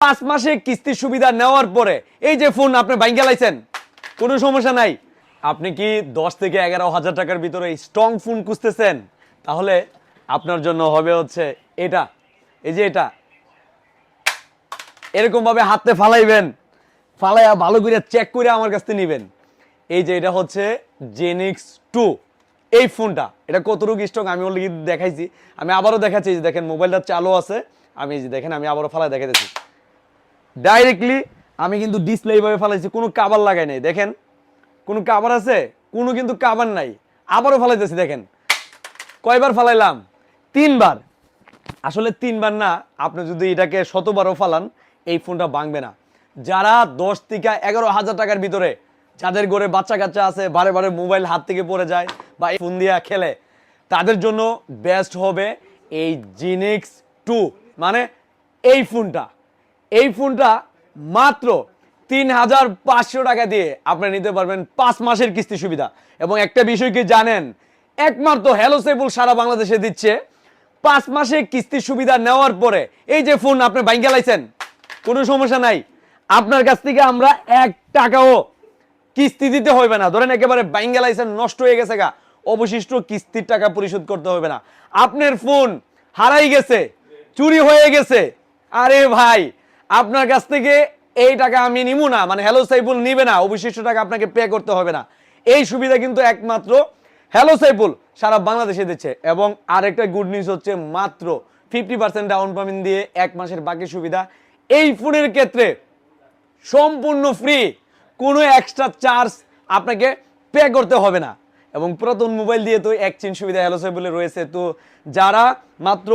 5 মাসে কিস্তির সুবিধা নেওয়ার পরে এই যে ফোন আপনি ভাঙ্গা লাইছেন, কোনো সমস্যা নাই। আপনি কি 10 থেকে 11,000 টাকার ভিতরে স্ট্রং ফোন খুঁজতেছেন, তাহলে আপনার জন্য হবে হচ্ছে এটা। এই যে এটা এরকম ভাবে হাতে ফালাইবেন, ফালাইয়া ভালো করে চেক করে আমার কাছ থেকে নেবেন। এই যে এটা হচ্ছে জেনিক্স 2 এই ফোনটা, এটা কতটুকু স্ট্রং আমি অলরেডি দেখাইছি, আমি আবারও দেখাচ্ছি। যে দেখেন মোবাইলটা চালু আছে, আমি যে দেখেন আমি আবারও ফালাই দেখাইতেছি। ডাইরেক্টলি আমি কিন্তু ডিসপ্লে এইভাবে ফালাইছি, কোনো কাভার লাগাই নাই। দেখেন কোনো কাভার আছে, কোনো কিন্তু কাভার নাই। আবারও ফালাইতেছি, দেখেন কয়বার ফালাইলাম, 3 বার। আসলে 3 বার না, আপনি যদি এটাকে 100বারও ফালান এই ফোনটা ভাঙবে না। যারা 10 থেকে 11,000 টাকার ভিতরে, যাদের ঘরে বাচ্চা কাচ্চা আছে, বারে বারে মোবাইল হাত থেকে পড়ে যায় বা ফোন দিয়া খেলে, তাদের জন্য বেস্ট হবে এই জিনিক্স 2, মানে এই ফোনটা। এই ফোনটা মাত্র 3,500 টাকা দিয়ে আপনি নিতে পারবেন 5 মাসের কিস্তি সুবিধা। এবং একটা বিষয় কি জানেন, একমাত্র হ্যালো সাইফুল সারা বাংলাদেশে দিচ্ছে 5 মাসে কিস্তি সুবিধা নেওয়ার পরে এই যে ফোন আপনি ভাঙ্গা লাইছেন, কোনো সমস্যা নাই। আপনার কাছ থেকে আমরা 1 টাকাও কিস্তি দিতে হবে না। ধরেন একেবারে ভাঙ্গা লাইছেন, নষ্ট হয়ে গেছে গা, অবশিষ্ট কিস্তির টাকা পরিশোধ করতে হবে না। আপনার ফোন হারাই গেছে, চুরি হয়ে গেছে, আরে ভাই আপনার কাছ থেকে এই টাকা আমি নিব না, মানে হ্যালো সাইফুল নিবে না, অবশিষ্ট টাকা আপনাকে পে করতে হবে না। এই সুবিধা কিন্তু একমাত্র হ্যালো সাইফুল সারা বাংলাদেশে দিচ্ছে। এবং আরেকটা গুড নিউজ হচ্ছে, মাত্র 50% ডাউন পেমেন্ট দিয়ে 1 মাসের বাকি সুবিধা এই ফোনের ক্ষেত্রে সম্পূর্ণ ফ্রি, কোনো এক্সট্রা চার্জ আপনাকে পে করতে হবে না। এবং পুরাতন মোবাইল দিয়ে তো এক্সচেঞ্জ সুবিধা হ্যালো সাইফুলে রয়েছে। তো যারা মাত্র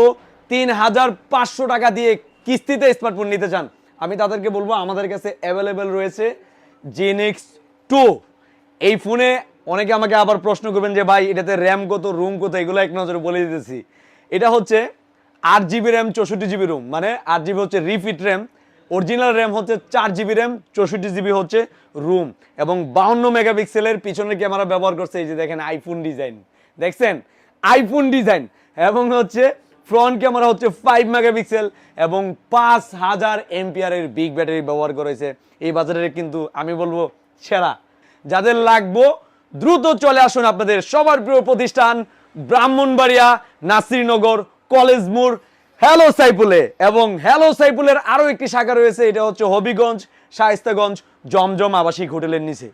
3,500 টাকা দিয়ে কিস্তিতে স্মার্টফোন নিতে চান, আমি তাদেরকে বলবো আমাদের কাছে অ্যাভেলেবেল রয়েছে জেনিক্স 2 এই ফোনে। অনেকে আমাকে আবার প্রশ্ন করবেন যে ভাই এটাতে র্যাম কত, রুম কত, এগুলো এক নজরে বলে দিতেছি। এটা হচ্ছে 8GB র্যাম 64GB রুম, মানে 8GB হচ্ছে রিফিট র্যাম, অরিজিনাল র্যাম হচ্ছে 4GB র্যাম 64GB হচ্ছে রুম। এবং 52 মেগাপিক্সেলের পিছনের ক্যামেরা ব্যবহার করছে। এই যে দেখেন আইফোন ডিজাইন, দেখছেন আইফোন ডিজাইন। এবং হচ্ছে ফ্রন্ট ক্যামেরা হচ্ছে 5 মেগাপিক্সেল এবং 5000 এমপিআরের বিগ ব্যাটারি ব্যবহার করেছে। এই বাজারে কিন্তু আমি বলবো সেরা। যাদের লাগবো দ্রুত চলে আসুন আপনাদের সবার প্রিয় প্রতিষ্ঠান ব্রাহ্মণবাড়িয়া, নাসিরনগর, কলেজ মোড়, হ্যালো সাইফুলে। এবং হ্যালো সাইফুলের আরো একটি শাখা রয়েছে, এটা হচ্ছে হবিগঞ্জ, শায়েস্তাগঞ্জ, জমজম আবাসিক হোটেলের নিচে।